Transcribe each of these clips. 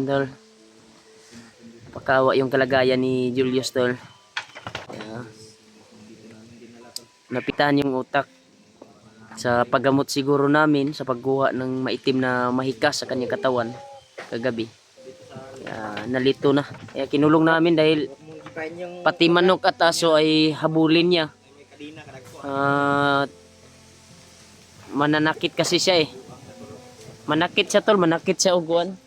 Tol, pakawa yung kalagayan ni Julius tol. Kaya, napitan yung utak sa paggamot siguro namin sa pagkuha ng maitim na mahika sa kanyang katawan kagabi. Kaya nalito na. Kaya kinulong namin dahil pati manok at aso ay habulin niya. Mananakit kasi siya eh. Manakit siya tol, manakit siya uguan.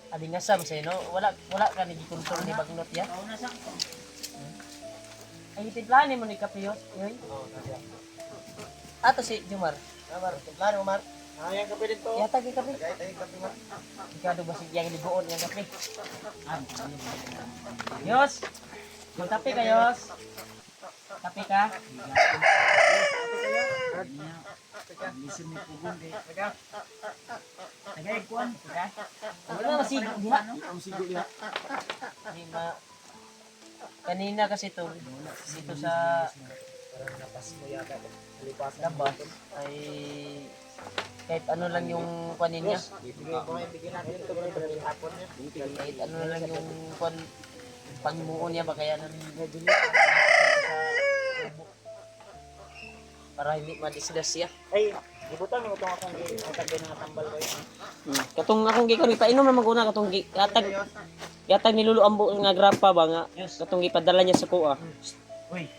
Adi nga sam say no, wala ka ni kontrol ni bagnot ya. Ay timplahan mo ni kape yoy. Ato si Jumar. Jumar, timplahan mo Mar. Yang kape dito. Yata gi kape. Tay kape Mar. Ikado ba yang libuon yang kape. Yos. Magkape ka Yos. Kape ka. Listen ni pugon kay. Tagay kuan ka. Wala masigo diha. Masigo diha. Kanina kasi to dito sa napas mo yata lipas labas ay kahit ano lang yung kuanin niya. Bigyan natin ito hapon niya. Kahit ano lang yung kuan pangmuon niya ba kaya nang medyo para hindi madisgrasya. Ay, gibutan mo itong akong atag na tambal ko yun. Katong akong gikon ipainom naman ko na katong yatag niluluambo nga grapa ba nga katong gipadala niya sa kuha. Uy.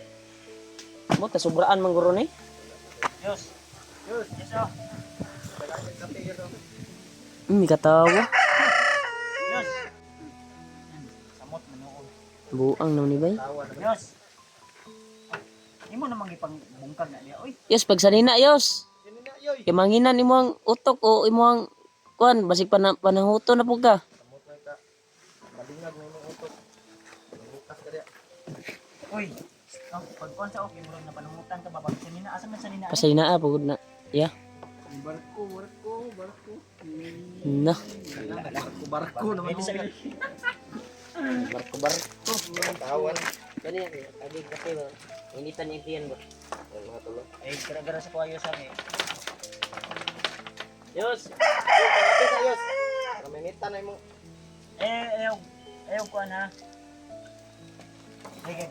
Mo ta sobraan man guro ni. Yos. Yos, yeso. Katawa. Yos. Samot manuod. Buang naman ni bay. Yos. Imo namang gipang bungkag na niya, oy. Yes, pag sanina, yos. Sanina, yoy. Kaya manginan imo ang utok o imo ang kuan, basig panahuto na pug ka. Samot na ka. Malingag na imong utok. Bukas ka diya. Oy. Pag kuan sa okay, murag na panahutan ka ba? Pag sanina, asa man sanina? Pasanina pugod na. Yeah. Barko. Na. Barko naman. Barko. Tawan. Kani agi kape ba? Initan yung tiyan ba? Mga tulo. Eh, gara-gara sa kuha Yos eh. Yos! Kapit na Yos! Raminitan na mo. Ayaw kuha na. Sige.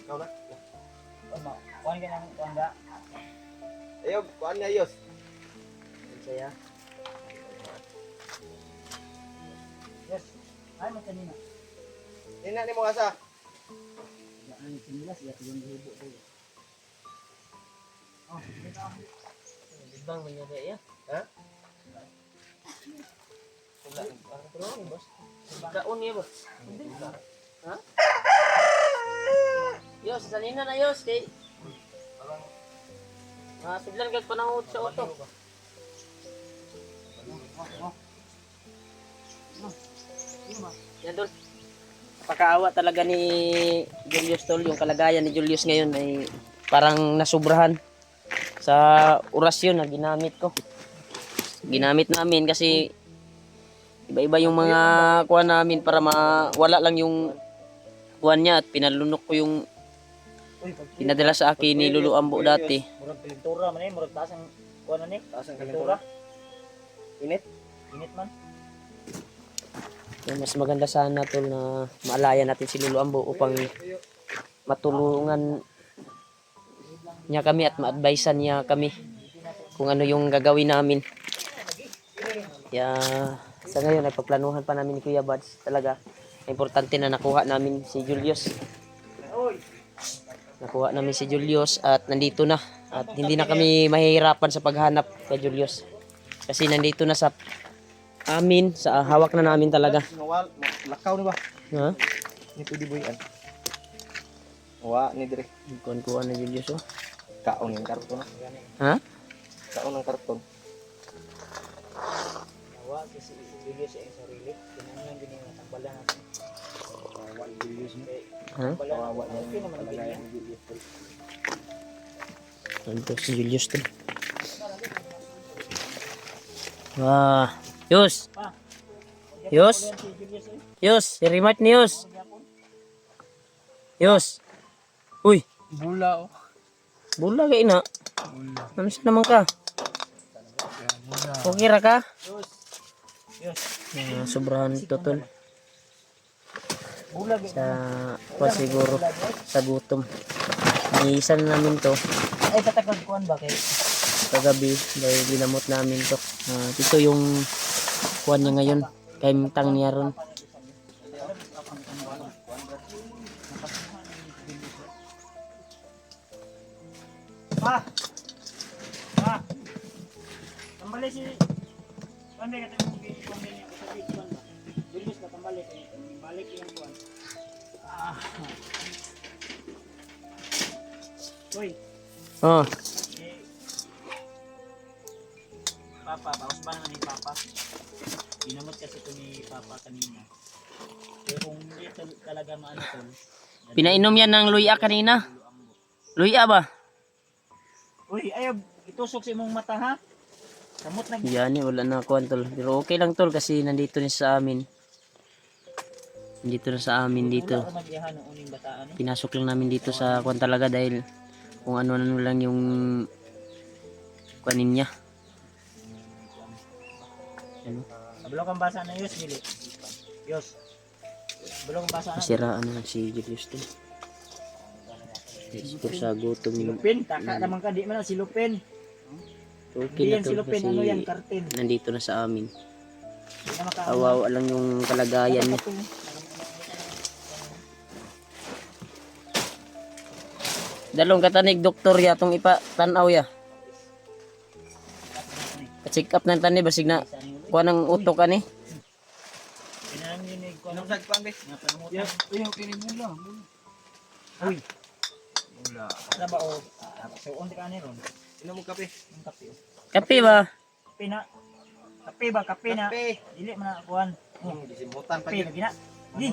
Ikaw na? Kuha ka ng kuha na. Ayaw, kuha na Yos. Saya. Yes. Ay, magkanina. Tina ni mo asa. Ang sinilas ya yung hibo ko. Oh, dito. Libang man niya ya? Ha? Wala, ang tulong boss. Kaon niya boss. Hindi ka. Ha? Yos, sanina na Yos kay. Sudlan kag panahon sa auto. Yan dol. Pakaawa talaga ni Julius tol, yung kalagayan ni Julius ngayon ay parang nasubrahan sa orasyon na ginamit ko. Ginamit namin kasi iba-iba yung mga kuha namin para mawala lang yung kuha niya at pinalunok ko yung pinadala sa akin ni Lulu Ambo dati. Murag pintura man murag taas ang kuha na ni, taas ang pintura. Init man. Mas maganda sana tol na maalaya natin si Lulu Ambo upang matulungan niya kami at ma-advisean niya kami kung ano yung gagawin namin. Kaya sa ngayon ay pagplanuhan pa namin ni Kuya Buds talaga. Importante na nakuha namin si Julius. Nakuha namin si Julius at nandito na. At hindi na kami mahihirapan sa paghanap kay Julius. Kasi nandito na sa amin, sa hawak na namin talaga. Lakaw ni ba? Ha? Ni pwede buhian. Wa ni dire. Kuha na Julius oh. Kaon ng karton. Ha? Kaon ng karton. Wa si Julius ang sarili. Kinahanglan din yung tambalan natin. Wa Julius ni. Ha? Wa ni naman kalagayan ni Julius. Ito si Julius to. Wah, Yus. Yus. Yus, si remote ni Yus. Yus. Uy, Bula oh. Bula kay ina. Bula. Ano siya naman ka? Bula. Okay ra ka? Yos. Yos. Sobrahan ito tol. Bulag. Sa kuwan siguro. Sa gutom. Iisan namin to. Ay, tatagod kuan ba kay? Kagabi dahil ginamot namin to. Ito yung kuwan niya ngayon. Kaimtang niya ron. Pa. Pa. Tambali si Pande ka tayo mong pambili ako sa kuan ba. Julius ka tambali kay balik yung kuan. Hoy. Oh, Eh, Papa, bawas ba naman ni Papa? Ginamot kasi ito ni Papa kanina. Pero kung hindi talaga maano tol, pinainom yan ng luya kanina. Luya ba? uy, ayaw, itusok sa imong mata ha? Kamot na. Yan eh, wala na kuwan tol. Pero okay lang tol kasi nandito na sa amin. Nandito na sa amin dito. Wala ka mag-iyahan ng uning bataan eh. Pinasok lang namin dito sa kuwan talaga dahil kung ano-ano lang yung kuwanin niya. Ano? Bulong kang basa na Yos, Mili. Yos. Bulong kang basa na. Masiraan na si Julius din. Yes, po sa gutom yung Silupin, taka naman ka, di man ang silupin. okay Hindi na yan to silupin, kasi ano yan, kartin. nandito na sa amin. Di na makaano. Kawawa lang yung kalagayan niya. Dalong katanig doktor ya tong ipa tanaw ya. Check up ng tani basig na kuha ng utok ani. Pinanginig ko. Anong sagpang be? Nga panungutan. Yes, ayaw kini mula. Uy, Bula. ano ba o? So, undi ka ni ron. Inom mo kape. Ang kape o. Kape ba? Kape na. Kape ba? Kape na. Kape. Dili man na kuhan. Disimutan pa Kape yun. lagi na. Di.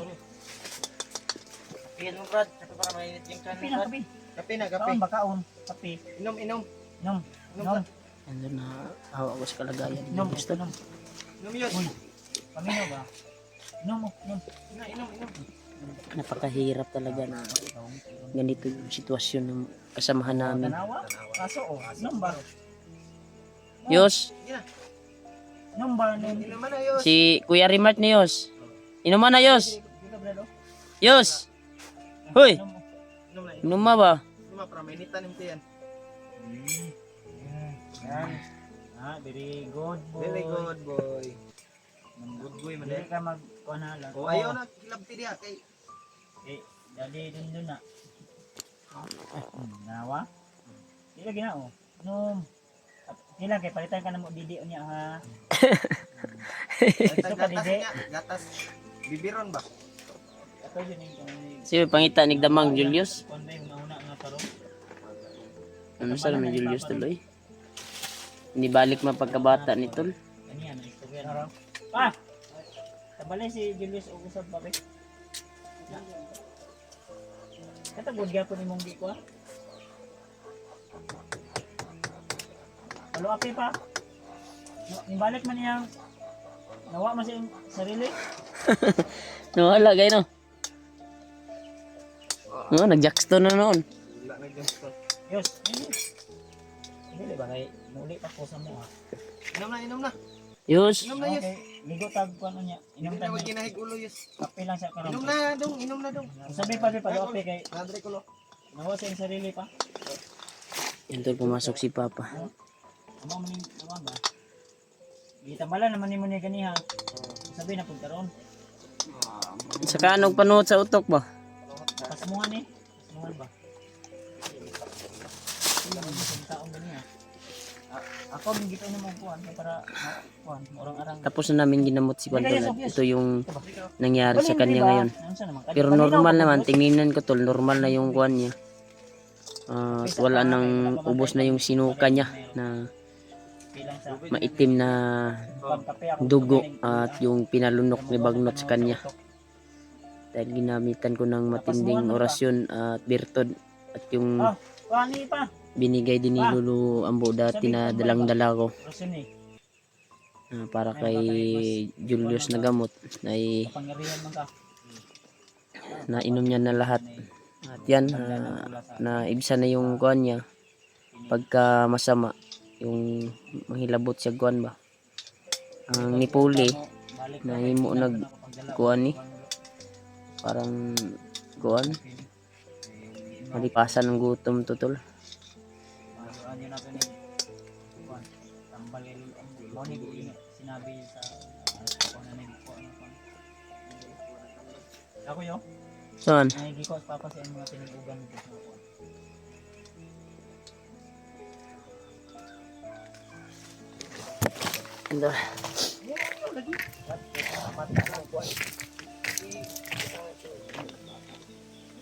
Kape mo Brad. Kape para mainit yung Kape kanin na, Brad. kape. Kape na, kape. Kaon ba kaon? Kape. Inom, inom. Inom. Inom. Andun na hawa ko sa kalagayan ni Inom. Julius to. Inom. Inom yun. Uy. Pamino ba? Inom mo. Inom. Inom, inom. Napakahirap talaga na ganito yung sitwasyon ng kasamahan namin. Tanawa? Kaso o. Inom ba? Yos, Inom ba? Inom man na yun. si Kuya Rimart ni Yos. Inuman na Yos. Dito brado. Yos. Hoy, Inom mo. Inom na. inuma ba? Inom para mainitan yung tiyan. Yan. Ah, very good boy. Very good boy. Good boy man Dili eh. ka mag-kuhanalan. O ayaw na, kilabti diya kay. Eh, dali din dun na. Nawa? Di lagi na oh. Inom. Kailan kay palitan ka na mo didi niya ha. Ito ka, gatas Dede? niya. Gatas. Bibiron ba? Ato yun yung Si pangita ni Damang Julius. kuan ba yung una nga taro. Ano sa naman Julius tuloy? Hindi balik mapagkabata ni tol. Kaniya na istorya na raw. Pa! Tabalay si Julius o usab ba be? Katagod gyapon imong gi ko ah. Halo api pa. Nibalik man niyang nawa man siyang sarili. Nawala gay no. No, nag-jackstone na noon. Wala na dyan. Yos, dili ba kay muli pa ko sa mo ah. Inom na, inom na. Yus, Inom na yus. Okay, ligo tag ko ano niya. Inom Inom na tag magkinahig ulo yus. kape lang siya karon. Inom na dong, inom na dong. Sabi pa di pa api kay Madre ko lo. nawa siyang sarili pa. yan tol pumasok si Papa. Amo man ning nawa ba? Gitambalan naman nimo ni ganiha. Sabi na pud karon. Sa kanog panuot sa utok ba? Pasmuhan ni. Pasmuhan ba? Sila man sa taong ganiha. Ako ang gito ni mo kuan para kuan morang arang. Tapos na namin ginamot si Pantolad. Ito yung nangyari sa kanya ngayon. Unsa naman? Pero normal naman, tingnan ko tol, normal na yung kuan niya. At wala nang ubos na yung sinuka niya na Bilang sa maitim na pagkape ako. dugo at yung pinalunok ni Bagnot sa kanya. Dahil ginamitan ko ng matinding orasyon at birtod at yung Kuani pa. binigay din ni Lulu Ambo dati na dalang-dala ko Rason ni. para kay Julius na gamot ay Kapangyarihan man ka. nainom niya na lahat. At yan, naibsan na yung kuan niya. Pagka masama, yung mahilabot siya kuan ba. Ang nipuli, na himo nag kuan ni. Parang kuan. Malipasan ng gutom tutol. Ano natin ni kuan tambal yung mo ni sinabi sa ako na nag ko ano kuan. Ako yo. Saan? Ay giko papa sa mga tinugan ko. Ando.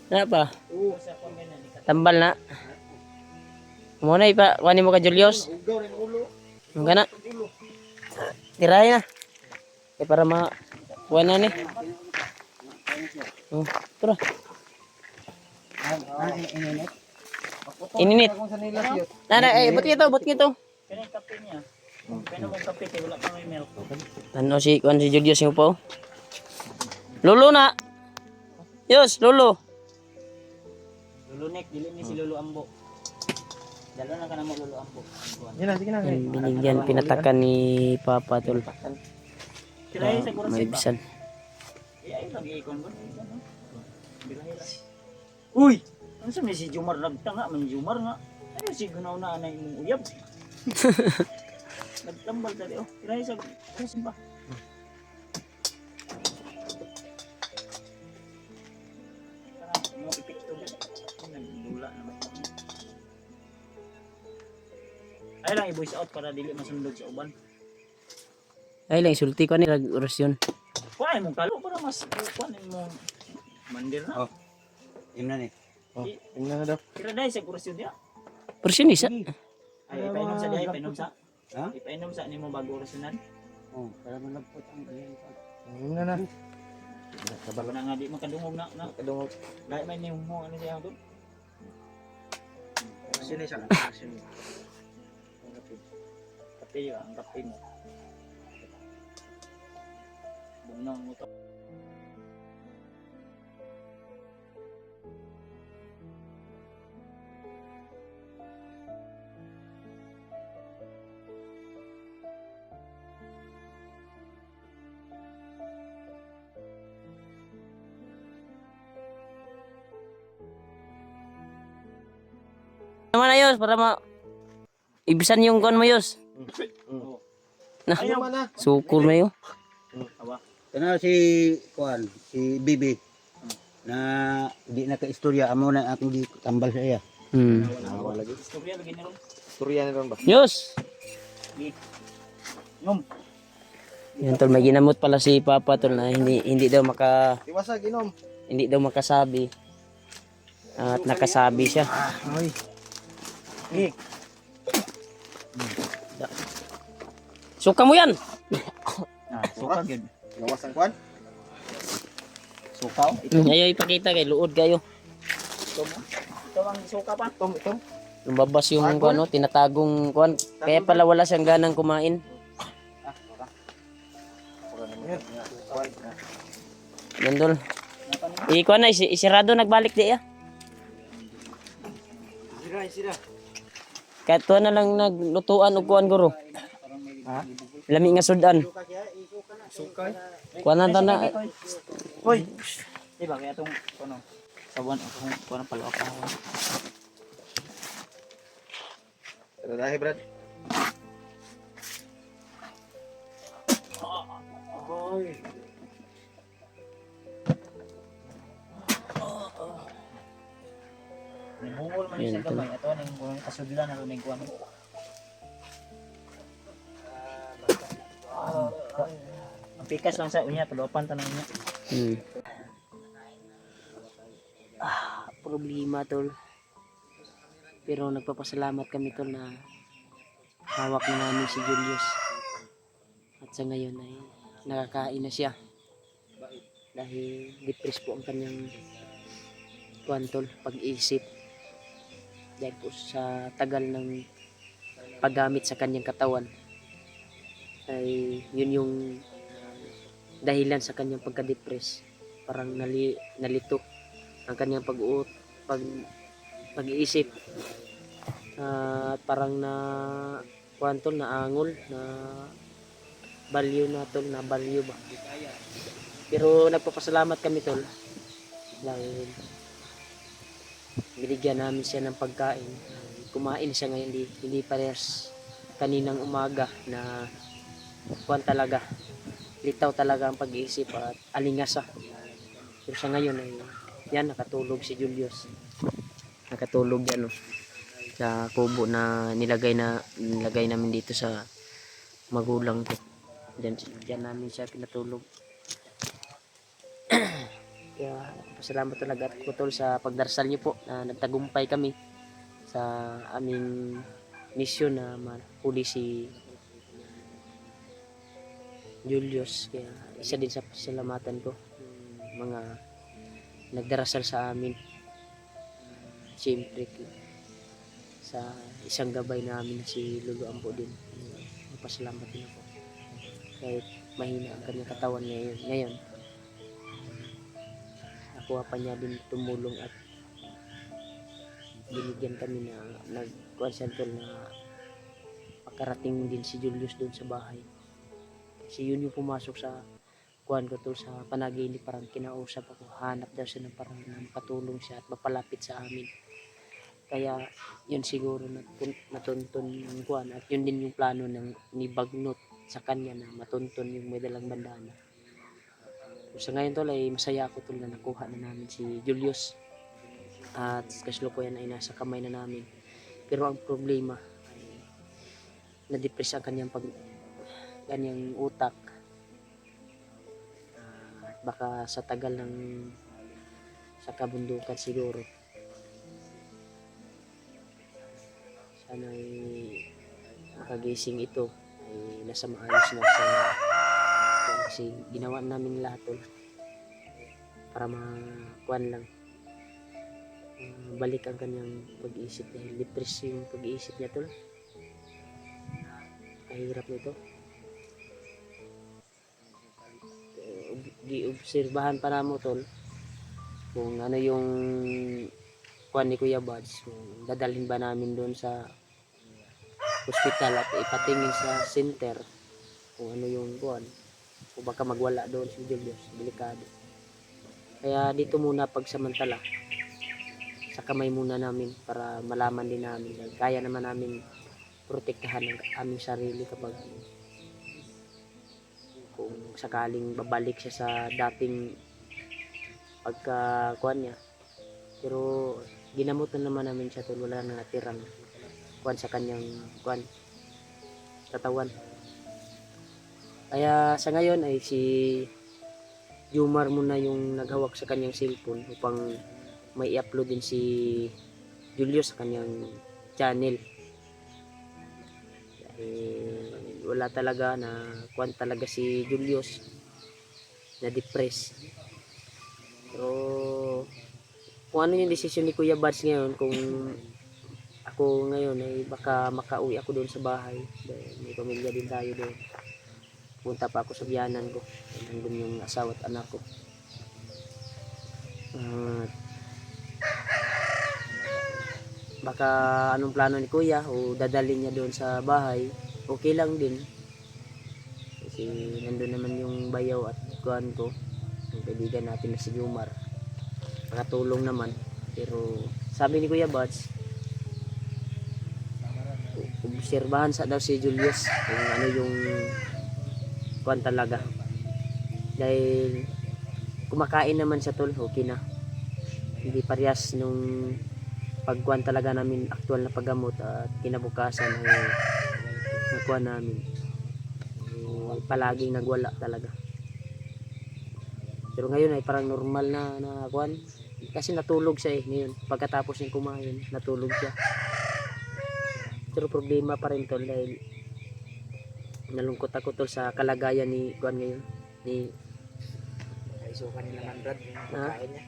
Na pa? Tambal na. Mo na ipa, kunin mo ka Julius. Ang gana. Tirahin na. Para ma kuha na ni. Oh, tara. Ininit. Na, buti ito, buti ito. Kanang kape niya. Kaya mo kape kay wala pa may milk. Ano si kuan si Julius yung po? Lolo na. Yos, lolo. Lolo Nek, dili ni si Lolo Ambo. Dalo na ka na mo Lolo Ambo. Yan na, sige na. Yan, binigyan, pinatakan ni Papa tol. Kiray sa gura May sa. bisan. Ay lagi ikon mo. Uy, ano sa may si Jumar nagtanga man Jumar nga. Ay si gunaw na anay mong uyab. Nagtambal dali oh. Kiray sa ba? Mo ipikto ba? Nagdula naman. Ay lang i-voice out para dili masundog sa uban. Ay lang, isulti ko ni orasyon. Kuha mong kalo para mas kuha mo mandir na. Oh. Yun na ni. Oh, yun na daw. Kira dahil sa kurasyon niya. Orasyon isa. Ay ipainom sa diay, ipainom sa. Ha? Ipainom sa nimo bago orasyonan. Oh, para malapot ang iyan. Yun na na. Sabag na nga di makadungog na. Kadungog. Dahil may nimo mo ano siya doon. Orasyon na siya. Orasyon. Kape yun, ang kape mo. Bunong mo to. Naman ayos, para ma... Ibisan yung kuan mo yos. Na, Ayaw na. sukul mo yun. Awa. Kana si Kuan, si Bibi. Na di na ka istorya amo na akong di tambal sa iya. Wala lagi. Istorya lagi na ron. Istorya na ron ba? Yos! Ngom. Yan tol, may ginamot pala si Papa tol na hindi daw Iwasag inom. hindi daw makasabi. At nakasabi siya. Ay. Suka mo yan! Suka gyud. Gawas ang Kuan. Suka. Ayaw ipakita kay luod kayo. Ito ang suka pa. Ito. Lumabas yung ano, tinatagong kuan. Kaya pala wala siyang ganang kumain. Gandol. Ikuan na, isirado nagbalik di ya. Sira. Kahit tuwa na lang naglutuan og kuan guro. Ha? Lami nga sudan. Sukay. Kuan na na. Hoy. Di ba kaya tong ano sabuan ako kuno pala ako. Pero dahil Brad. Hoy. Nimungol man siya gamay ato ning kasudlan na ning kuan. Ang pikas lang sa unya tulopan tanan niya. Problema tol. Pero nagpapasalamat kami tol na hawak na namin si Julius. At sa ngayon ay nakakain na siya. Dahil depressed po ang kanyang kuan tol, pag-iisip. Dahil po sa tagal ng paggamit sa kanyang katawan ay yun yung dahilan sa kanyang pagka-depress. Parang nalito ang kanyang pag-iisip. At parang na kuwan tol, na angol, na value na tol, na value ba. Pero nagpapasalamat kami tol dahil binigyan namin siya ng pagkain. Kumain siya ngayon, hindi parehas kaninang umaga na kuwan talaga, litaw talaga ang pag-iisip at alingasa. Pero sa ngayon ay yan, nakatulog si Julius. Nakatulog yan sa kubo na nilagay namin dito sa magulang ko. Diyan namin siya pinatulog. Kaya pasalamat talaga at tol sa pagdarasal niyo po na nagtagumpay kami sa aming misyon na mahuli si Julius. Kaya isa din sa pasalamatan ko yung mga nagdarasal sa amin. Siyempre sa isang gabay namin na si Lolo Ambo din. Pasalamat din ako. Kahit mahina ang kanyang katawan ngayon nakuha pa niya din tumulong at binigyan kami na nag-consentol na makarating din si Julius doon sa bahay. Kasi yun yung pumasok sa kuhan ko tol, sa panaginip. Parang kinausap ako, hanap daw siya ng parang patulong siya at mapalapit sa amin. Kaya yun siguro natuntun yung kuhan, at yun din yung plano ng ni Bagnot sa kanya na matuntun yung may dalang bandana. So, sa ngayon tol ay masaya ako tol na nakuha na namin si Julius at kasalukuyan ay nasa kamay na namin. Pero ang problema ay na-depress ang kanyang utak. Baka sa tagal ng sa kabundukan siguro. Sana ay makagising ito ay nasa maayos na sana. Kasi ginawa namin lahat tol para makuan lang, balik ang kanyang pag-iisip dahil depress yung pag-iisip niya tol. Kahirap nito. Giobserbahan pa namo tol kung ano yung kuan ni Kuya Buds, kung dadalhin ba namin doon sa hospital at ipatingin sa center kung ano yung kuan, o baka magwala doon si Julius. Delikado. Kaya dito muna pagsamantala, sa kamay muna namin para malaman din namin na kaya naman namin protektahan ang aming sarili kapag kung sakaling babalik siya sa dating pagkakuan niya. Pero ginamot na naman namin siya tol, wala na natirang kuan sa kanyang kuan katawan. Kaya sa ngayon ay si Jumar muna yung naghawak sa kanyang cellphone upang may i-upload din si Julius sa kanyang channel. Wala talaga na kuan talaga si Julius na depress. Pero kung ano yung desisyon ni Kuya Buds ngayon, kung ako ngayon ay baka makauwi ako doon sa bahay dahil may pamilya din tayo doon. Punta pa ako sa biyanan ko, nandun yung asawa at anak ko. Baka anong plano ni Kuya o dadalhin niya doon sa bahay, okay lang din. Kasi nandun naman yung bayaw at kuhan ko, yung kaibigan natin na si Jumar. Nakatulong naman. Pero sabi ni Kuya Buds, obserbahan sa daw si Julius kung ano yung kuhan talaga. Dahil kumakain naman siya tol, okay na. Hindi parehas nung pagkuhan talaga namin aktual na paggamot at kinabukasan ay nakuha namin. Palaging nagwala talaga. Pero ngayon ay parang normal na kuhan. Kasi natulog siya ngayon. Pagkatapos ng kumain, natulog siya. Pero problema pa rin tol dahil nalungkot ako tol sa kalagayan ni kuhan ngayon. Ni Isukan nila man Brad yung pagkain niya.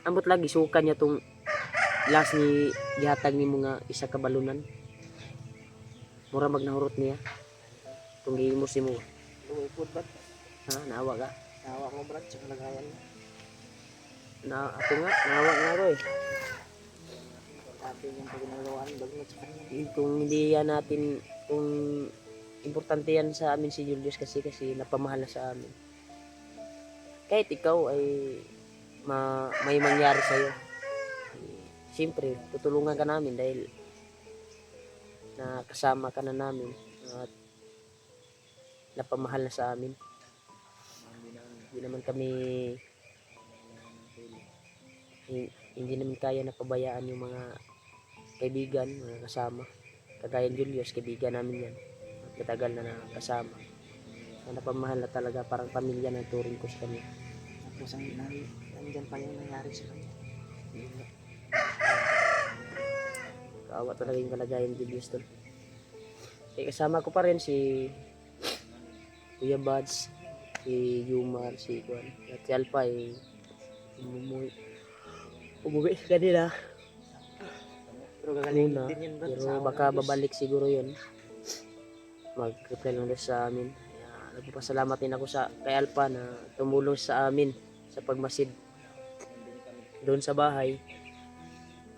ambot lagi suka niya tong last ni gihatag ni mga isa ka balunan. Mura magnahurot niya. Tong gihimo si mo. Luipod Brad. Ha, naawa ka. Nawa ko Brad sa kalagayan niya. Na ako nga, nawa nga ako eh. Dati yung paginagawaan, bagnat sa kanya. Kung hindi yan natin, kung importante yan sa amin si Julius kasi napamahal na sa amin. Kahit ikaw ay may mangyari sa'yo. Siyempre, tutulungan ka namin dahil nakasama ka na namin at napamahal na sa amin. Hindi naman kami hindi namin kaya na pabayaan yung mga kaibigan, mga kasama. Kagaya ni Julius, kaibigan namin yan. Matagal na nakasama. Napamahal na talaga, parang pamilya na turing ko sa kanya. Tapos nandyan pa yung nangyari sa kanya. Kaawa talaga yung kalagayan ni Julius tol. Kasama ko pa rin si Kuya Buds, si Yumar, si Juan, at si Alpha ay umuwi kanina. Pero baka babalik siguro yun. Mag-reply lang din sa amin. Nagpapasalamat din ako kay Alpha na tumulong sa amin sa pagmasid doon sa bahay.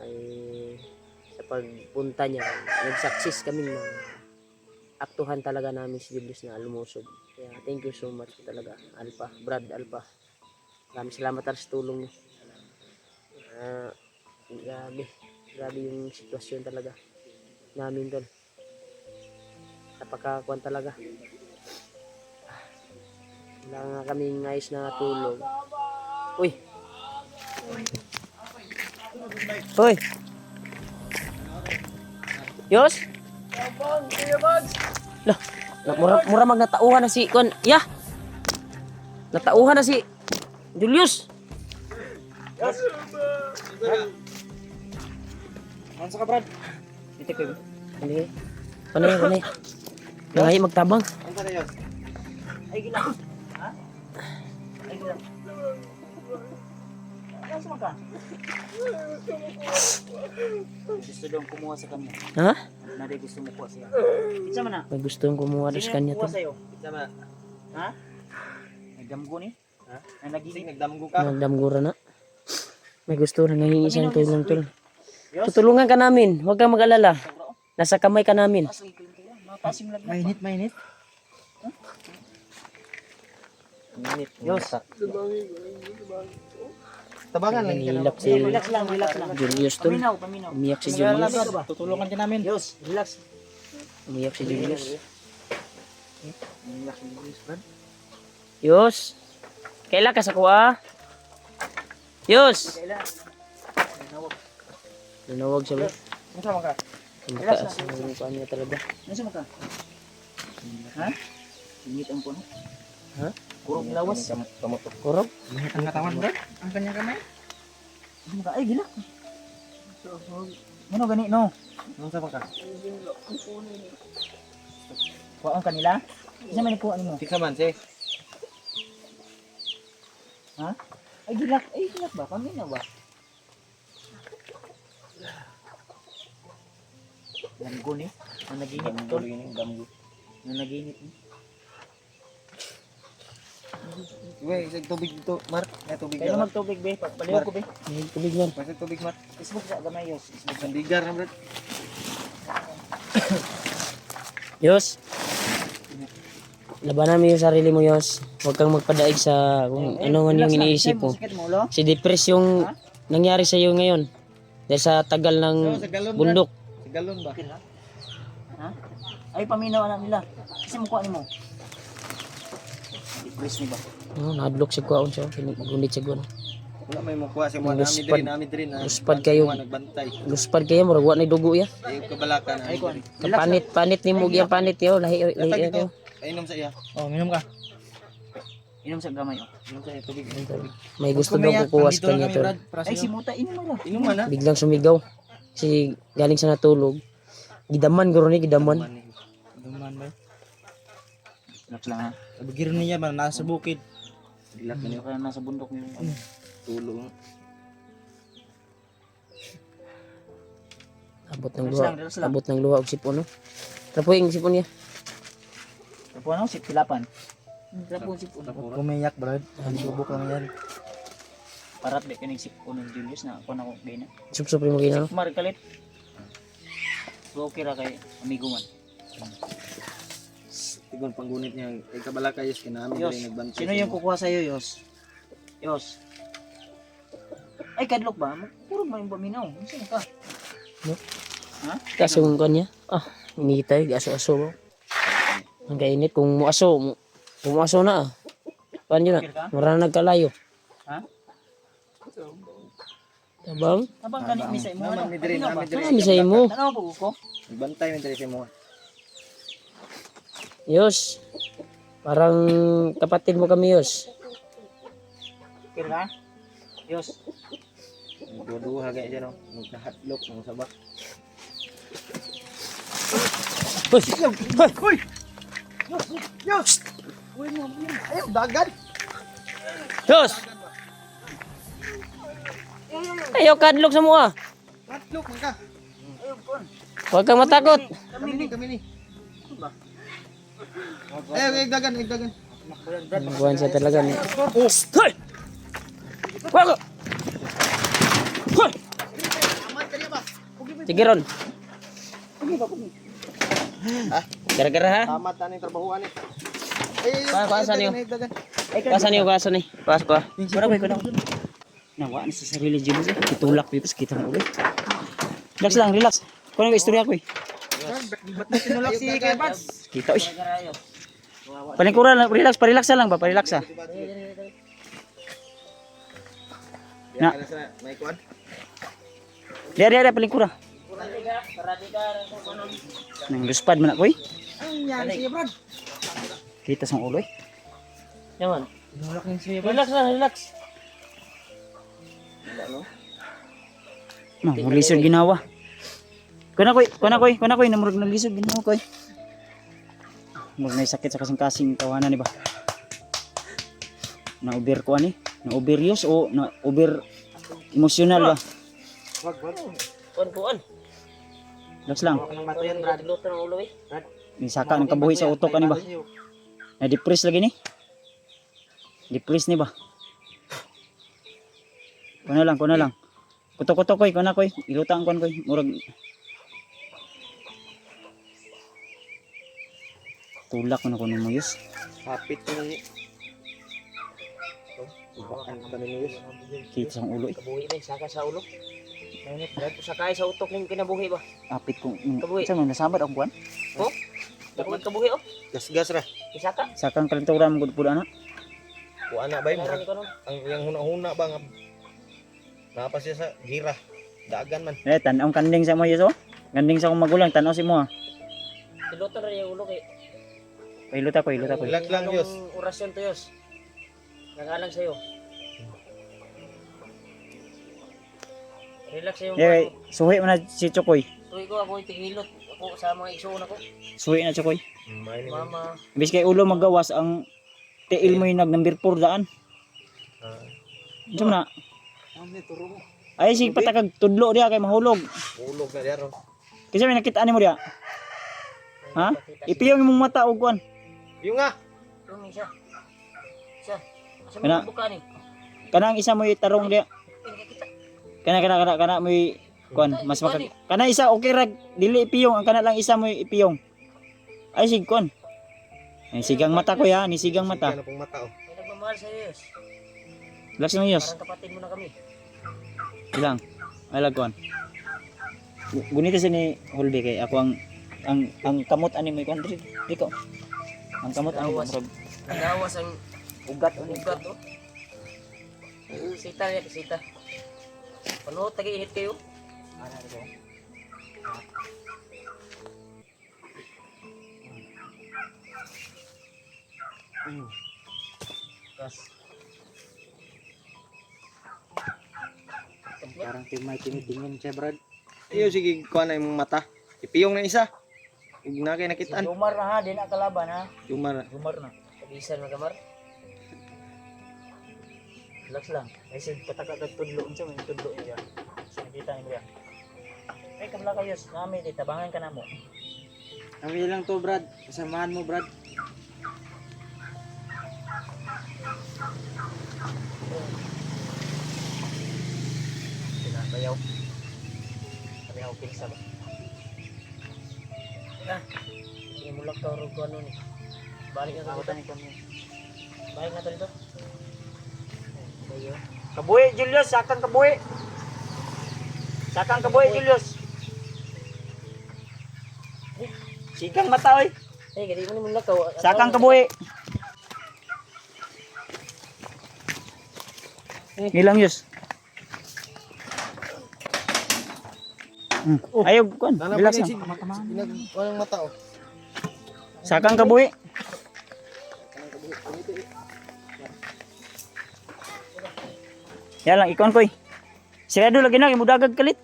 Ay sa pagpunta niya, nag-success kami na aktuhan talaga namin si Julius na lumusog. Kaya thank you so much talaga Alpha, Brad Alpha. Maraming salamat sa tulong niyo. Grabe yung sitwasyon talaga namin doon. Napakakuan talaga. Wala nga kaming ayos na tulog. Uy! Hoy! Yos? Lah, mura magnatauhan na si Kon. Ya. Natauhan na si Julius. Ano ka, Brad? Dito ko. Panay. Nangayi magtabang. Ano ka na yun? Ay, gila. Ha? Ay, gila. Nasaan ka? Gusto daw kumuha sa kanya. Ha? Nari gusto mo kuha siya. Isa man na. May gustong kumuha sa kanya to. Sino sa'yo? Isa man. Ha? Nagdamgo ni? Ha? Nagdamgo ka? Nagdamgura na. May gusto na nangingi siyang tulong tol. Tutulungan ka namin. Huwag kang mag-alala. Nasa kamay ka namin. Mainit. Mainit. Yos. Tabangan lang. Nahihilap si Relax lang. Julius tol. Paminaw. Umiyak si Julius. Tutulungan ka namin. Yos, relax. Umiyak si Julius. Relax, Brad. Yos. Kailan ka sa kuha? Yos. Nanawag siya ba? Nasaan ka? Mataas ang mukha niya talaga. Nasaan ka? Ha? Init ang puno. Ha? Kurog lawas. Kurog? Ang katawan, Brad? Ang kanyang kamay? Ay, gila. Ano gani, no? Nasaan ka? Kuha ang kanila? Isa man ikuha mo? Tika man, si. Ha? Ay, gilak ba? Pamina ba? Damgo ni? Ang naginip ito? Ang naginip ni? Uy, isang tubig dito, Mark. May tubig Kaya magtubig, be. Paliw ko, be. May tubig yan. May tubig, Mark. Isbog sa gamay, Yos. Isbog sa Sandigar na, Brad. Yos. Labanan mo yung sarili mo, Yos. Huwag kang magpadaig sa kung ano man yung iniisip mo. Si depress yung nangyari sa iyo ngayon. Dahil sa tagal ng bundok. Sa galon ba? Ha? Ay, paminaw anak nila. Kasi mukha ni mo. Depress ni ba? Oh, nadlok si Kuwaon siya. Gunit siya gano'n. Wala may makuha si mga namin din. Luspad kayo. Nagbantay. Luspad kayo, murag wa na dugo ya. Ayaw kabalakan. Ay, kuhan. Panit ni mo gyang panit yo, lahi Ito. Inom sa iya. Oh, minom ka. Inom sa gamay, oh. Inom sa iya, tubig. May gusto daw kukuha sa kanya to. Ay, si Muta, inom mo lang. Inom man, ha? Biglang sumigaw. Si galing sa natulog. Gidaman guro ni gidaman. Duman ba? Relax lang, ha? Abigiro niya ba, nasa bukid. Dilak na niyo. Kaya nasa bundok niyo. Tulong. Abot ng luha. Abot ng luha og sipon no. Tapoy ang sipon niya. Tapo ano? Sipilapan. Tapo sipon. Kumiyak, Brad. Subok lang yan. Parat ba kinig si Kuno Julius na ako na ko gina. Sup-sup mo gina. Mar kalit. So okay ra kay amigo man. Tigon panggunit niya. Kay kabala kayo kinami Yos, rin nagbantay. sino yung kukuha sa'yo, Yos? Yos. Ay, kadlok ba? Puro mo yung baminaw. Sino ka? Kaso kung kanya. Initay, aso-aso mo. Ang kainit kung muaso. Kung muaso na Paano yun Marana nagkalayo. Ha? Tabang? Abang kani misay mo ano? Naman midiri namin diri. Ano misay mo? Tanaw po ko. Nagbantay min diri sa mo. Yos. Parang kapatid mo kami, Yos. Kira? Yos. Duha gaya dyan, no? Magkahatlok, ng sabak. Hoy! Uy! Yos! Uy mo, ayaw, dagan! Yos! Ayaw kadlok sa mua. Hatlok, mangka! Huwag kang matakot. Kami ni. Ayaw, dagan, dagan. Buwan siya talaga ni. Hoy! Huwag! Hoy! Sige Ron. Gara-gara ha? Tamat na yung trabahuan eh. Paasan niyo. Dagan. Paasan niyo, paasan ni. Paas pa. Kuna ko kuna. Nawa na sa sarili Julius eh. Itulak pipis kita mo ulit. Relax lang, relax. Kuno ko istorya ko eh. Ba't na sinulak si Kay Bads? Kita eh. Palingkuran lang, relax lang ba? Parelax ah. Na. May kuwan? Dia palingkura. Nang luspad man ako eh. Ang yan siya, Brad. Kita sa ulo eh. Yaman. Sinulak niya siya, Relax lang, relax. No, mulisod ginawa. Kuna koy, namurag naglisod ginawa koy. Murag na sakit sa kasing-kasing tawanan ni ba? Na-over ko ani? Na-overuse o na-over emotional ba? Kuan. Relax lang. Ang mato yan, Brad. Luto ng ulo eh. May saka ng kabuhi sa utok ani ba? Na-depress lagi ni? Depress ni ba? Kuna lang. Kutok koy, kuna koy. Ilutaan kon koy. Murag tulak ko na kunin mo yus. Hapit ko ni. Ang kaninuyos. Kita sa ulo eh. Kabuhi na, saka sa ulo. Mainit, Brad. Sakay sa utok ng kinabuhi ba? Apit ko. Kabuhi. Saan mo nasabat ang kuwan? Oh? Dapat kabuhi oh. Gas-gas ra. Isaka. Sakang kalenturan mo gud ana. Kuha na ba yun, Meron Brad? ko nun. Ang yung huna-huna ba nga. Napa siya sa gira. Dagan man. Tanaw kanding sa mo yus oh. Kanding sa akong magulang tanaw si mo ha. Piloto na yung ulo kay. Pahiluta ko. Relax lang, Yos. Anong orasyon to, Yos? Nagalang sa'yo. Relax sa'yo. Yeah, suhi mo na si Chokoy. Tuwi ko, ako itigilot. Ako sa mga igsoon ako. Suhi na Chokoy. Mama. Bis kay ulo magawas ang tiil mo yung nag number 4 daan. Diyan na. Ay sige patakag tudlo diya kay mahulog. Ulog na diaro. Kasi may nakita ni mo diya. Ha? Ipiyong imong mata og kuan. Yung nga. Tuming siya. Siya. Asa Kana. mo buka ni? Kanang isa mo itarong diya. Kana mo kuan mas maka. Kana isa okay ra dili ipiyong ang kana lang isa mo ipiyong. Ay sig kuan. Ay sigang mata ko ya, ni sigang mata. Ano pong mata oh. May nagmamahal sa'yo, Yos. Relax lang yus. Parang kapatid mo na kami. Ilang. Ay lagkuan. Gunito sa ni Holby kay ako ang kamot ani mo kuan diri ko. Ang kamot ani mo murag Nagawas ang ugat ani. ugat, oh. Sita niya, sita. Panood, tagi-init kayo. Parang may tinitingin siya, Brad. Iyo sige kuha na yung mata. Ipiyong na isa. Ug na kay nakitaan. Jumar na ha, di na kalaban ha. Jumar. Jumar na. Kabisan magamar. Relax lang. Ay sig patakag tudlo unsa man tudlo niya. Sa nakita ni Brian. Ay kabla kayo, nami di tabangan ka na mo. Kami lang to, Brad. Kasamahan mo, Brad. Bayaw. Bayaw pinsa ba? Hindi mo lang kaurog ko ano ni. Balik na to dito. Balik na to dito. Bayaw. Kabuhi, Julius. Sakang kabuhi. Sakang kabuhi, Julius. Sikang mata, oy. Gadi mo ni mo lang kaw. Sakang kabuhi. Ilang yus? Ayaw, kuan. Relax lang. Walang mata oh. Sakang kabuhi. Yan lang, ikon koy. Sirado lagi na, imudagag kalit.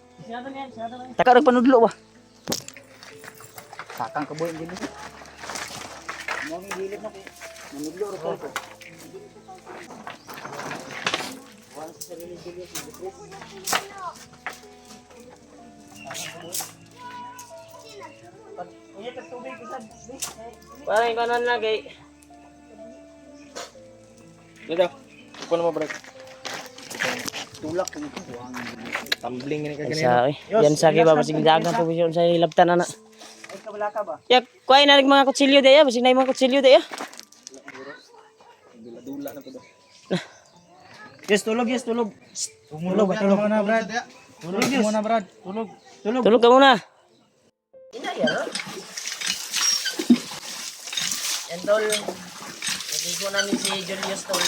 Taka panudlo ba? Sakang kabuhi din dito. Mo ni gilid na ko. Manudlo ro ko. Wala sa sarili dili si Bukres. Unya tubig bisag. Parang kanan lagi. Dito. Kuno mo brad. Tulak ko nito. Tumbling ni Yan kanina. sa yan sa kiba basig dagang provision sa ilabtan ana. Ay kabala ka ba? Ya kuay na mga kutsilyo daya basig na mga kutsilyo daya. Dula na to. Yes, tulog, yes, tulog. Tulog, tulog na, Brad. Tulog muna, Brad. Tulog. Tulog. Tulog ka muna. Yan tol. Nagiging namin si Julius tol.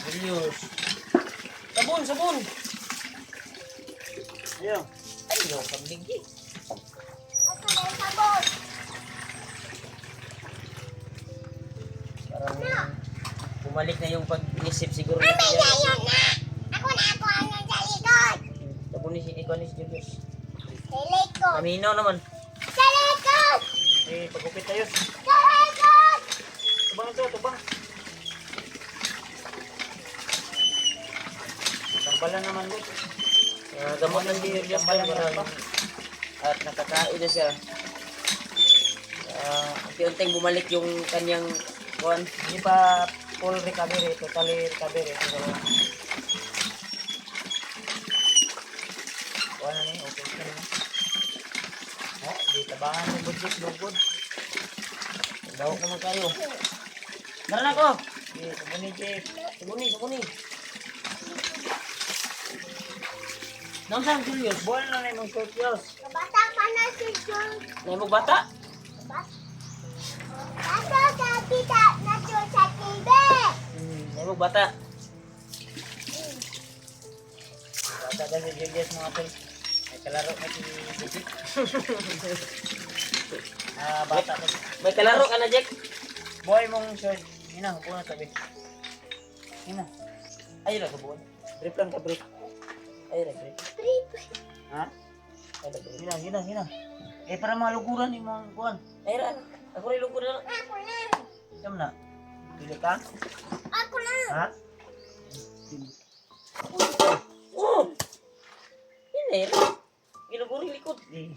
Julius. Sabon, sabon. Ayo. Ay, no, pagbigi. Parang bumalik na yung pag-isip siguro. Ako ang nasa likod. Sabon ni si Julius. Sa likod. Aminaw naman. Sa likod. Eh, pagupit tayo. Sa likod. Tubang ito, tubang. Tambalan naman, Bud. Gamot ng Julius tol. At nakakain na siya. Unti-unting bumalik yung kanyang kuwan. Hindi pa full recovery, totally recovery. Pero, kuha na niya, okay ka na. Di tabangan yung budget, lugod. Dawag naman kayo. Meron ako. Sabuni, Jeff. Sabuni, sabuni. Naman Julius. Buwan na yung short yos. Bata ka na si John. Naimog bata. Bata ka kita na doon sa TV. Naimog bata. Bata ka si Julius mga tol. May kalaro na si Bukit. Bata ka si... May kalaro ka na, Jack. Boy mong short. Hina, hupo na tabi. Hina. Ayun lang, kabuon. Brief lang ka, brief. Ayun lang, Jack. Ha? Hina, hina, hina. Eh, para mga luguran yung mga kuhan. Ayun lang. Ako rin lungkot na. Ako na. Siyam na. Pili ka? Ako na. Ha? Oh! Hindi. Ilog-uri likod. Di.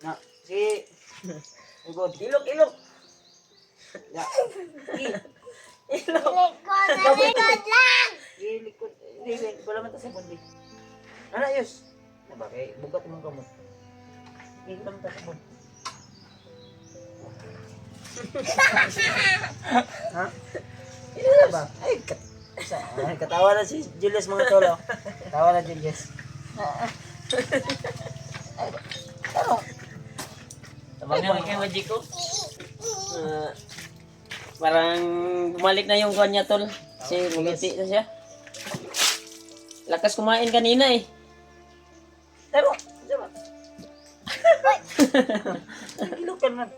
Na, si... Ugod. Ilog, ilog. Ya. Ilog. Likod na likod lang. Likod. Di, wala man ta sa bundi. Ano, yus? Na ba, kay bugat mong kamot. Hindi lang ta sa bundi. Ha? Ilog ba? Ay, katawa na si Julius mga tolo. Katawa na Julius. Ano? Tabang nga kay Magic ko. Parang bumalik na yung kanya tol. Kasi mugiti na siya. Lakas kumain kanina eh. Pero, diba? Ilog ka na.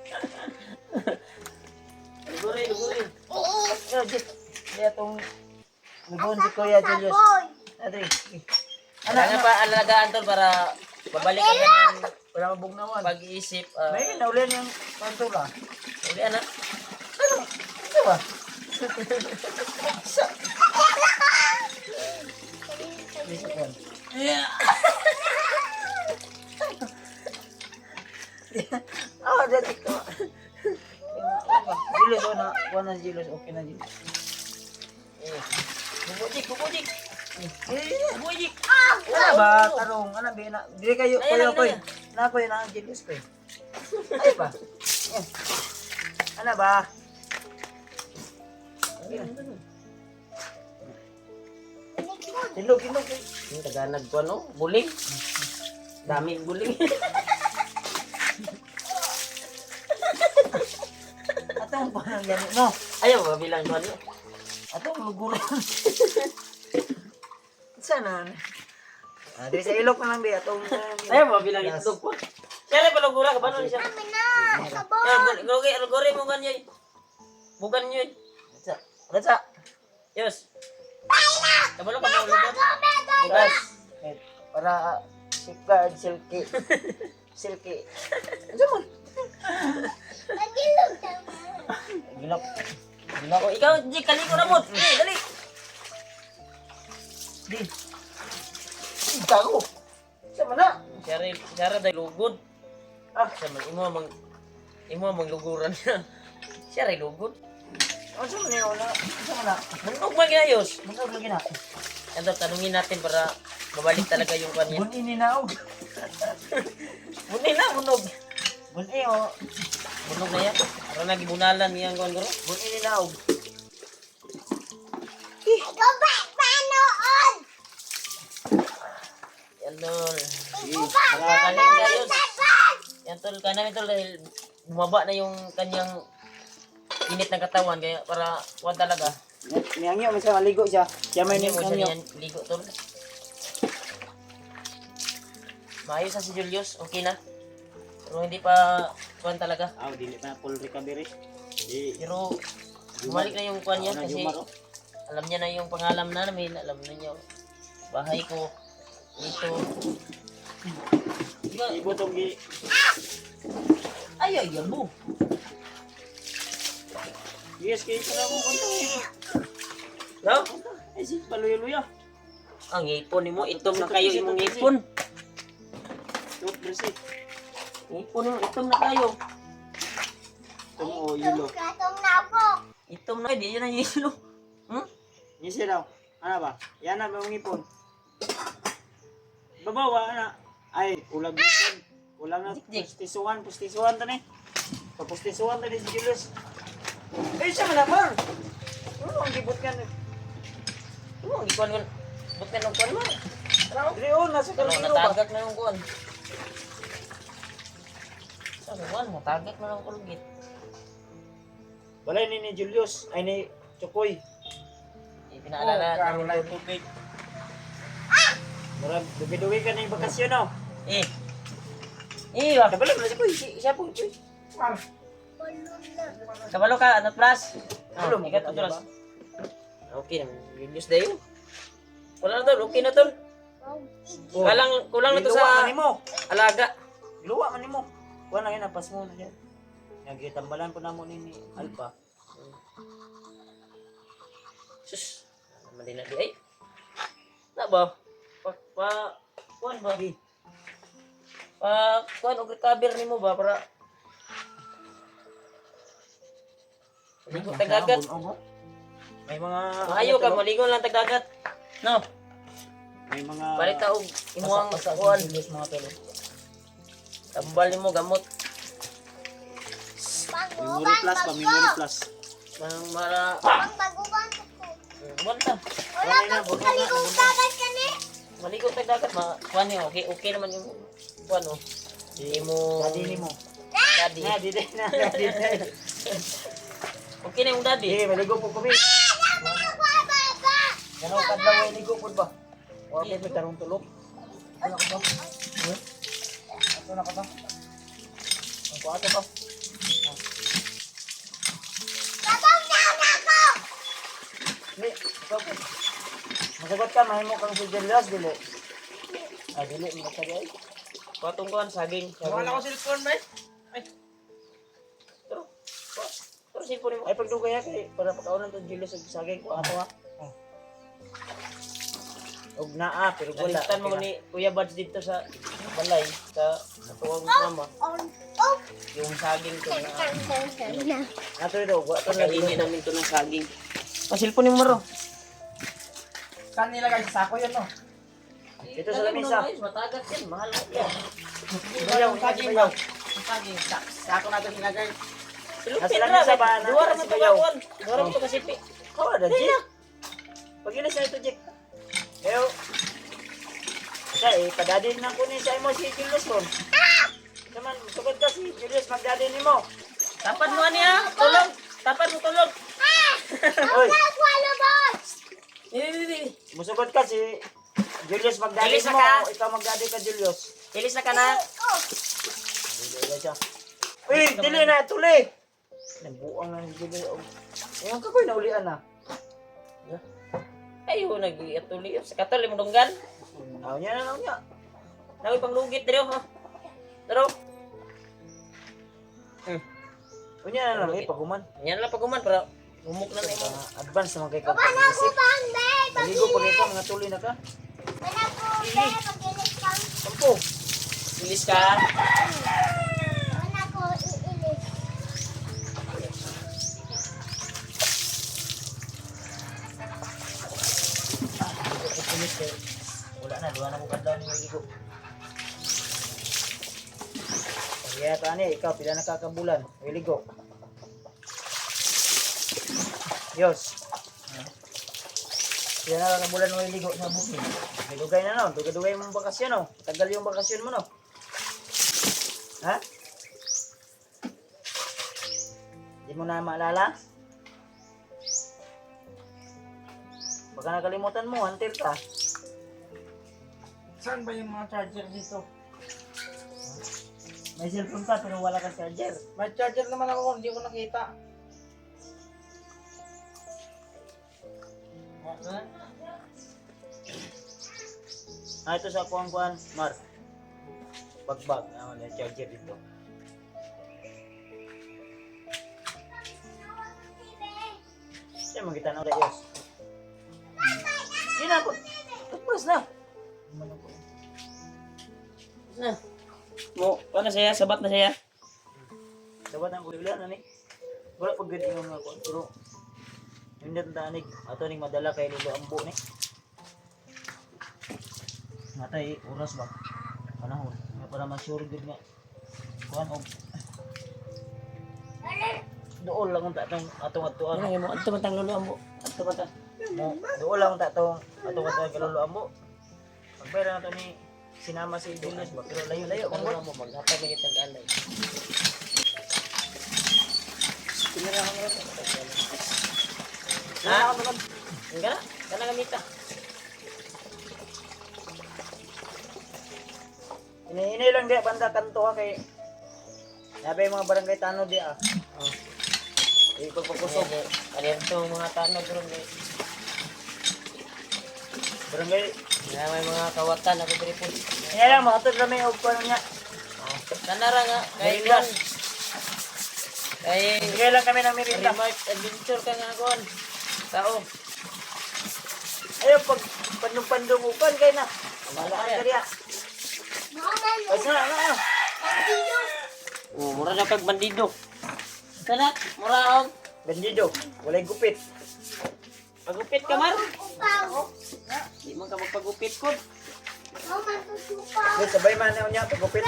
Luguri, luguri. Ano, Jit? Kaya itong nagawin si Kuya Julius. Boy. Adri. Kailangan pa alagaan tol para babalik ang kanyang Wala mabugnawan. pag-iisip. May naulan yung pantula. Uli anak. Diba? Bisa kuhan. Dati ko. Julius, na. Kuha na si Julius. Okay na Julius. Jik, buko Jik. Buko Jik. Ano ba? Tarong, ano ba? Dili kayo, Ayan, kayo, ayan, koy. ayan. Na koy, na ang Julius, koy. Ay ba? Ano ba? Tilog, tilog, koy. Yung taganag ko ano, buling. Daming buling. Atong pa nang yan, no? Ayaw, mabilang ko ano. Atong lugulan. Sana. Di sa ilok na lang, be. Atong... Ayaw, mabilang itlog po. Kaya pala gura ka ba nun siya? Kami na. Sabon. Kaya gori mo ganyan. Bukan yun. Gatsa. Yes. Kabalo ka ba ulo Bukas. Para safeguard, silky. Silky. Ano mo? Nagilog naman. Gilok. O, ikaw, Jik, kaliko na mo. Dali. Di. Gago. Sama na. Siyara dahil lugod. Sa man, imo mang luguran niya. Siya rin lugod. Ano sa mga na? Sama na. Munog man ginayos. Munog lagi na. Ito, tanungin natin para mabalik talaga yung kanya. Bun ininaog. Munay na, munog. Bun o. Munog na yan. Para nagibunalan niya ang guro. Bun ininaog. Go back, panood. Yan, tol. Go back, Nakakaling gayos. panood. Yan, tol. Kaya namin, tol, dahil bumaba na yung kanyang init ng katawan. Kaya para kuwan talaga. Niyangyo, may sa maligo siya. Siya may Hindi mo siya niyangyo. niyan ligo, tol. Maayos na si Julius. Okay na. Pero hindi pa kuwan talaga. Dili pa na full recovery. Di. Pero bumalik na yung kuwan niya Ako na kasi Jumar, oh. alam niya na yung pangalan namin. Alam na niya bahay ko. Ito. Ibo tong gi. Ay, yabo. Yes, kaya na ako konta. No? Ay, si paluya-luya. Ang ipon ni mo. Itong na kayo imong ipon. Tut bersih. Ipon mo. Itong na kayo. Tumo yulo. Katong nabok. Itong na. Di yun ang yelo. Ngisi daw. Ano ba? Yan na mong ipon. Babawa na. Ay, ulag ipon. Ulang na Jik-jik. pustisuan tani. Papustisuan tani si Julius. Eh, siya manamar. Ano ang gibot ka na? Ano ang ikuan ko? Ba't ka nung kuwan mo? Dili o, nasa Ano, kalbiro ba? natagak na yung kuwan. Sa kuwan, natagak na ng kulgit. Walay ni Julius. Ay ni Chukoy. Pinaalala namin ito. tubig. Murag, dugi-dugi ka na yung bakasyon, no? Wag. Kabalo mo na si Koy. Siya po, Koy. Kabalo ka, ano plus? Kabalo mo, Ikat ano plus. ba? Okay naman, Julius dayo. Wala na tol, okay na tol. Kulang na to Giluwa sa man nimo. alaga. Giluwa man nimo. Kuha na yun, pas mo na dyan. Nagitambalan po na mo ni Alpha. Sus, naman din na di ay. Na ba? Kuan ba? Kuan og recover nimo ba para ligo tagagat. May mga... Maayo ka maligo lang tagagat. No, May mga... balik ta og imuang kuan. Mga telo. Tambal nimo gamot. Memory plus pa, memory plus. Mara Pangbaguban ko. Monta. Wala ka kung kaligong dagat ka ni. Maligo tagagat kuan niyo. Okay naman yung kuan oh. Imo Daddy nimo. daddy. Na, di din na. Daddy din. Okay na yung daddy. Sige, maligo po kami. Ganun kadlaw ay ligo po ba? O okay, may karong tulog. Ano ka ba? Ano na ka ba? Ang kuwato ba? Babang na ako. Hindi, ikaw po. Masagot ka, mahimo kang si Julius, dili. Dili, masagi ay. Patong kuan saging. Wala ko cellphone ba? Pero sipon mo. Ay, pagdugay kay para pakaunan to Julius sa saging ko ato ha. Og naa, pero wala. Nalitan mo ni Kuya Bads dito sa balay sa tuwang mama. Yung saging ko na. Ato ito, wa to na Pagkainin namin to ng saging. Pasilpon mo ro. Saan nilagay sa sako yun, no? Ito sa lamisa. Matagat yan, mahal yan. Bayaw, Saging bayaw. ba? Saging. Sako natin nilagay. Silupin Nasa ra, lamesa ba? duwa ra Nasa man bayaw. tumakon. Duwa ra man to kasipi. Oh, ada Jik. Pagilis na ito, Jik. Eyo. Kasi, padadin na ko ni sa imo si Julius ko. Naman, sugod ka si Julius magdadin ni mo. Tapad mo niya, tulog. Tapad mo tulog. Oy, Wala boss! Dili. musugod ka si Julius magdadin Julius na mo. ka. Ikaw magdadin ka, Julius. Ilis na ka na. Dili siya. Uy, dili na, tuli. Nagbuang na ni Julius. Ngayon ka ko'y naulian na. Ayo nag-iatuli sa katol mo dunggan. Aw niya na lang niya. Nawi pang lugit diro ha. Daro. Unya na lang, paguman. Yan lang paguman para humok na nimo. Advance naman kay Wala ko kapag-isip. bang, babe? Maligo pag ikaw, mga tuli na ka. Wala ko, babe. Pag-ilis kang. Sampo. Ilis ka. Wala ko, iilis. Wala na, duha na ko kadlaw ni maligo. Kaya tani, ikaw, pila na kakabulan. Maligo. Yos. Pila na kakabulan mo maligo sa bukid. Dugay na no, dugay mong bakasyon no. Tagal yung bakasyon mo no. Ha? Di mo na maalala? Baka nakalimutan mo, hunter ka. Saan ba yung mga charger dito? May cellphone ka pero wala kang charger. May charger naman ako, hindi ko nakita. Ito sa kuwan, Mar. Bagbag, may charger dito. Siya magkita na ulit, Yos. Yun na po. Tapos na. Na. Mo, paano saya? Sabat na saya. Sabat ang ulilan na ni. Wala pag ganyan yung mga kuwan. Pero, hindi ang tanig. Ato ning madala kay Lolo Ambo ni. Matay, oras ba? Panahon. Nga para ma-sure good nga. Kuhan o. Doon lang ang tatong atong-atuan. Ano mo? Adto man tang lolo mo. Adto man ta. Doon lang ang tatong atong-atuan kay Lolo Ambo. Pagpera na to ni sinama si Julius ba? Pero layo-layo. Ano mo maghatag ni tag-alay. Kinira ko ra. Ha? Enggak, kana gamita. Ini lang di banda kanto ha kay nabe mga barangay tanod di ah. Oh. Pagpakusog. Adento mga tanod ron ni. Barangay. Nga may mga kawatan ako diri po. Kaya lang makatod kami og kuno niya. Kanara nga kay Meriendas. kay Bigay lang kami ng merienda. remote adventure ka nga kon. Tao. Ayo pag pandong-pandong upan kay na. Wala ka diya. Bas na. Oh, mura na kag bandido. Kana, mura og Bandido, walay gupit. pagupit ka mar. Upaw. Di man ka magpagupit kod. Mama, tutupaw. May sabay man na niya pagupit.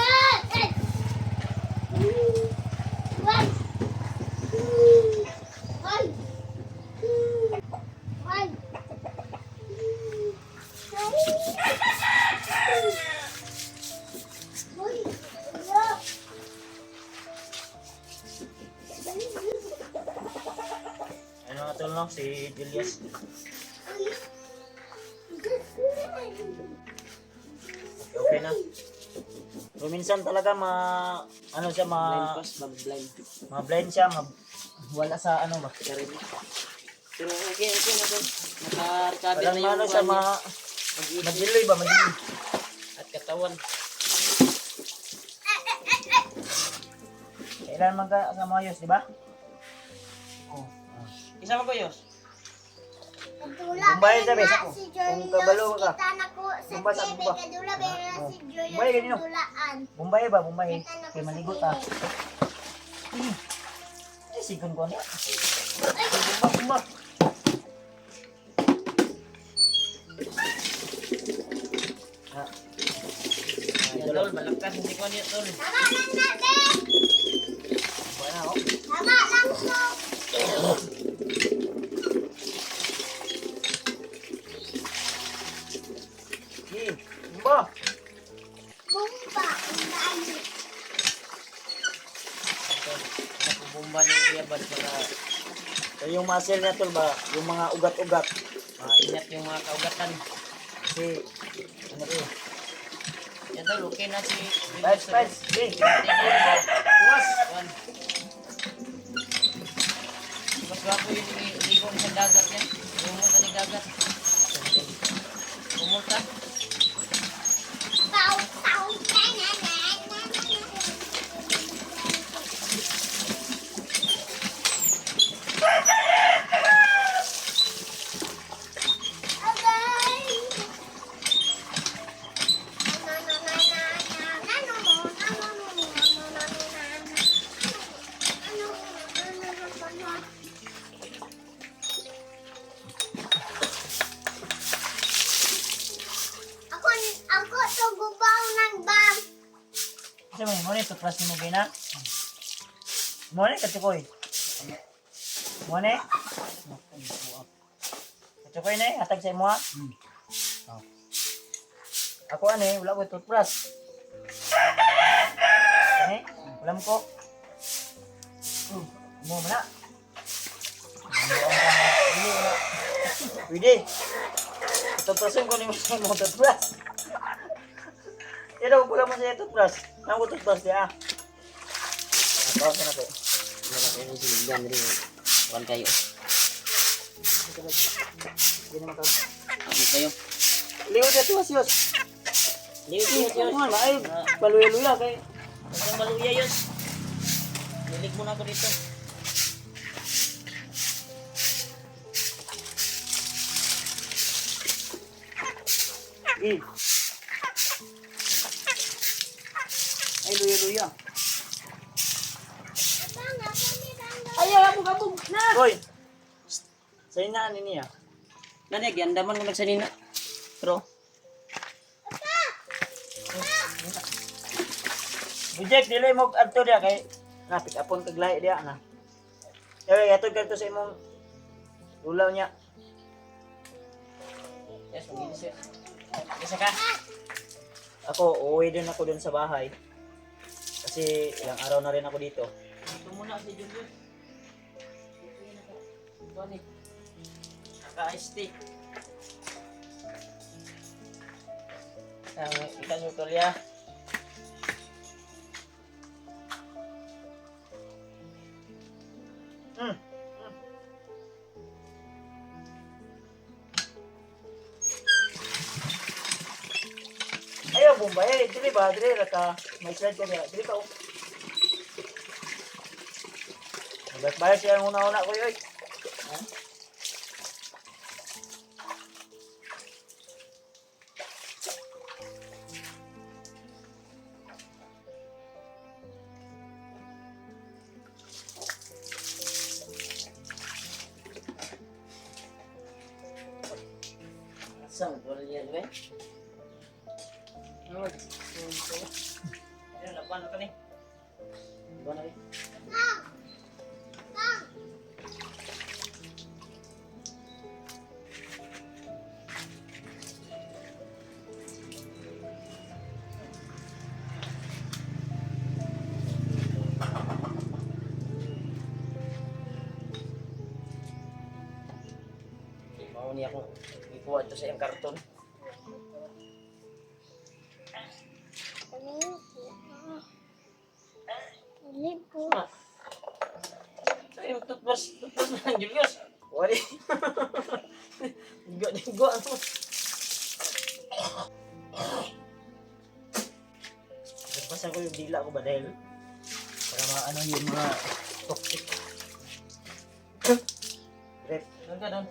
Ano nga tol no si Julius. Okay na. Pero minsan talaga ano siya Blind pass, blind. blind siya, wala sa ano ba? Pero okay na kon. Naka-recover Walang na yung ano siya magiloy ba magiloy. at katawan. Kailan man ka sa mga yus, di ba? Oh. Isa mo ko yos. Bumbay sabi sa ko. Kung kabalo ka. Kita na ko sa Bumbay sa TV. bumbay. Kadula ba na Oh. si Julius Bumbay ganino. tulaan. Bumbay ba? Bumbay. Kita na ko Kay sa maligot TV. ah. Ay, sigon ko niya. Bumba. Yan, tol, malakas hindi ko niya, tol. Tama lang natin. Wala oh. Tama lang po. Ba? Bumba. Ang dami. Nakubumba ni Kuya Bal para So, yung muscle na tol ba, yung mga ugat-ugat. maingat yung mga kaugatan. Kasi, ano to? Yan, tol, okay na si... Vibes, vibes. Sige. Yes! Mas gwapo yung ligong sa dagat yan. Pumunta ni dagat. Pumunta. Pau, pau, na, na, na, na, na. Ako to gubaw ng bam. Kasi mo ni tupras ni mo gina. Mo ni katukoy. Mo ni. Katukoy ni hatag sa imo ha. Oh. Ako ani wala ko toothbrush. Ani, wala mo ko. Mo mana. Dili na. Pwede. Toothbrushin ko ni mo toothbrush. Ito, pula mo siya toothbrush. Nang ko toothbrush dia. Bawa na ko. Ini si Yan rin. Bukan kayo. Gini mo to. Ano kayo? Liwat na to, Asyos. Liwit yun. Ano, ay, paluya-luya kay. Huwag maluya yun. Nilig mo na ako dito. Eh. Ay, luya-luya. Ayaw, abog-abog na. Hoy. Sa inaan ni niya. Nanig, andaman mo nagsanina. Pero, Bujek dili mo adto dia kay na pick upon kag lahi dia na. Kaya atog kadto sa imong ulaw niya. yes, magilis yun. Isa ka? Ako uuwi din ako dun sa bahay. Kasi ilang araw na rin ako dito. Ito muna si Julius. Ito ni. Naka-iced tea. Ang ikan yung tulya. Ayaw Bombay, dili ba? Dili ra ka. May slide ka dia. Dili ka. Oh. Nagbayad siya ang una-una ko yoy. Asam tulya gue. Ayun, laban na ka ni. Laban na rin. Mau ni ako ikuha ito sa iyang karton. Lipo. So yung toothbrush na Julius. Wali. Digo ano. Nagpasan ko yung dila ko ba dahil para maano yung mga toxic. Rep. Doon ka doon.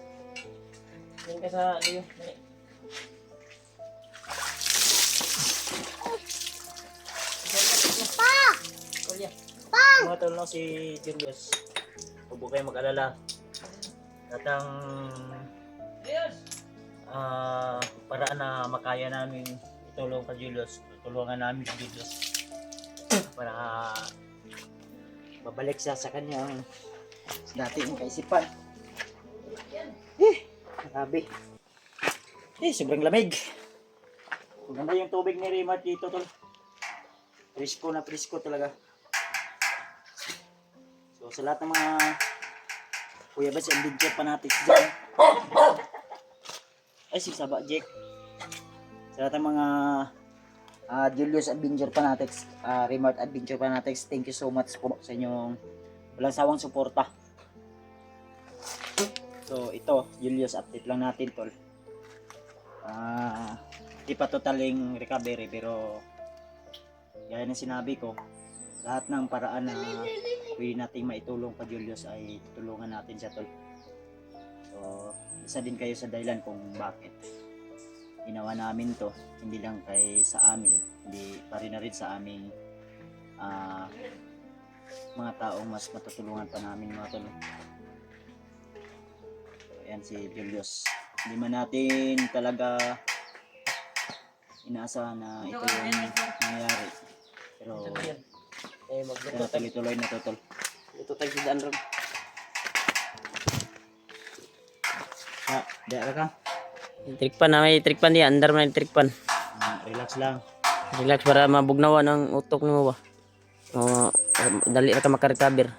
Doon ka sa Leo. Dali. Pa! Kulya. Matol no si Julius. Huwag po kayo mag-alala. Tatang Julius! paraan na makaya namin tutulong ka Julius. Tutulungan namin si Julius. Para babalik siya sa kanyang dating kaisipan. Grabe. Sobrang lamig. Maganda yung tubig ni Rimat dito tol. Presko na presko talaga. So sa lahat ng mga Kuya Bats, ang video fanatics dyan. Ay, si Saba Jake. Sa lahat ng mga Julius Adventure Fanatics, Remote Adventure Fanatics, thank you so much po sa inyong walang sawang suporta. So ito, Julius, update lang natin tol. Di pa totaling recovery pero gaya ng sinabi ko, lahat ng paraan na pwede nating maitulong pa Julius ay tulungan natin siya tol. So isa din kayo sa dahilan kung bakit ginawa namin to, hindi lang kay sa amin, hindi pa rin na rin sa aming mga taong mas matutulungan pa namin mga tol. So yan si Julius, hindi man natin talaga inaasahan na ito yung nangyayari pero kaya tuloy-tuloy na to tol. Ito tayo si Dan Ron. Diyan ka. Trikpan na may trikpan di andar man trikpan. Relax lang. Relax para mabugnawan ang utok mo ba. Dali ra ka makarecover.